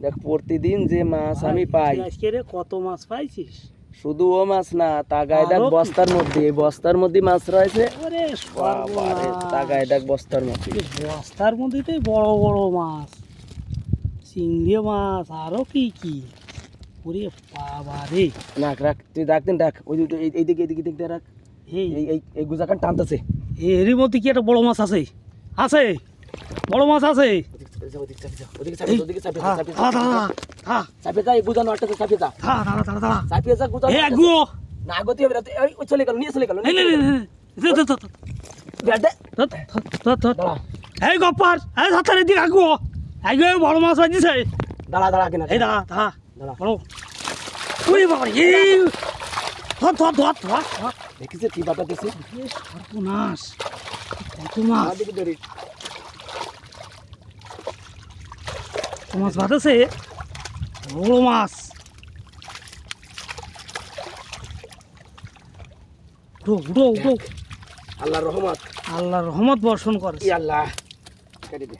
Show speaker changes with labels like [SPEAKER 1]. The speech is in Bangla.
[SPEAKER 1] দেখ প্রতিদিন যে মাছ আমি পাই,
[SPEAKER 2] আজকে রে কত মাছ পাইছিস?
[SPEAKER 1] শুধু ও মাছ না, তাগায় দেখ
[SPEAKER 2] আরো কি?
[SPEAKER 1] বস্তার মধ্যে, এই বস্তার মধ্যে মাছ রয়েছে।
[SPEAKER 2] ওরে
[SPEAKER 1] বাবারে,
[SPEAKER 2] সর্বনাশ।
[SPEAKER 1] তাগায় দেখ বস্তার মধ্যে।
[SPEAKER 2] এই বস্তার মধ্যে বড় বড় মাছ, চিংড়ি মাছ, আরো কি কি। ওরে বাবা রে।
[SPEAKER 1] রাখ রাখ, তুই রাখতেন রাখ, ওই এইদিকে এইদিকে দিকটা রাখ।
[SPEAKER 2] এই
[SPEAKER 1] এই এই এই গুজাকান টানতেছে।
[SPEAKER 2] এরই মধ্যে কি একটা বড় মাছ আছে? আছে, বড় মাছ আছে।
[SPEAKER 1] ওদিকে চাপে যা, ওদিকে চাপে যা, ওদিকে চাপে যা,
[SPEAKER 2] দাঁড়া দাঁড়া দাঁড়া
[SPEAKER 1] চাপে যা, এই গুজা নটটাতে চাপে যা,
[SPEAKER 2] দাঁড়া দাঁড়া দাঁড়া দাঁড়া।
[SPEAKER 1] চাপে যা গুজা।
[SPEAKER 2] এ আগুও।
[SPEAKER 1] না গতি হবে না, ওই চলে গেল, নিয়ে চলে গেল।
[SPEAKER 2] এই নে নে নে, ধর ধর ধর
[SPEAKER 1] ব্যাটে
[SPEAKER 2] ধর ধর ধর।
[SPEAKER 1] দাঁড়া
[SPEAKER 2] এই গপ্পার, এই সাঁতারের দিকে আগুও। আগুও বড় মাছ বাজিছে।
[SPEAKER 1] দাঁড়া দাঁড়া কিনা
[SPEAKER 2] এই দাঁড়া দাঁড়া
[SPEAKER 1] দাঁড়া।
[SPEAKER 2] বড়। ওরে বাবা রে, এই ধর ধর ধর ধর ধর।
[SPEAKER 1] দেখিস কি বাতাতেছে?
[SPEAKER 2] সর্বনাশ, কত মাছ,
[SPEAKER 1] দিকে ধরি।
[SPEAKER 2] কত মাছ বাঁধেছে, বড় মাছ। উঠো উঠো উঠো,
[SPEAKER 1] আল্লাহর রহমত।
[SPEAKER 2] আল্লাহর রহমত বর্ষণ করে।
[SPEAKER 1] ই আল্লাহ, কেটে দে।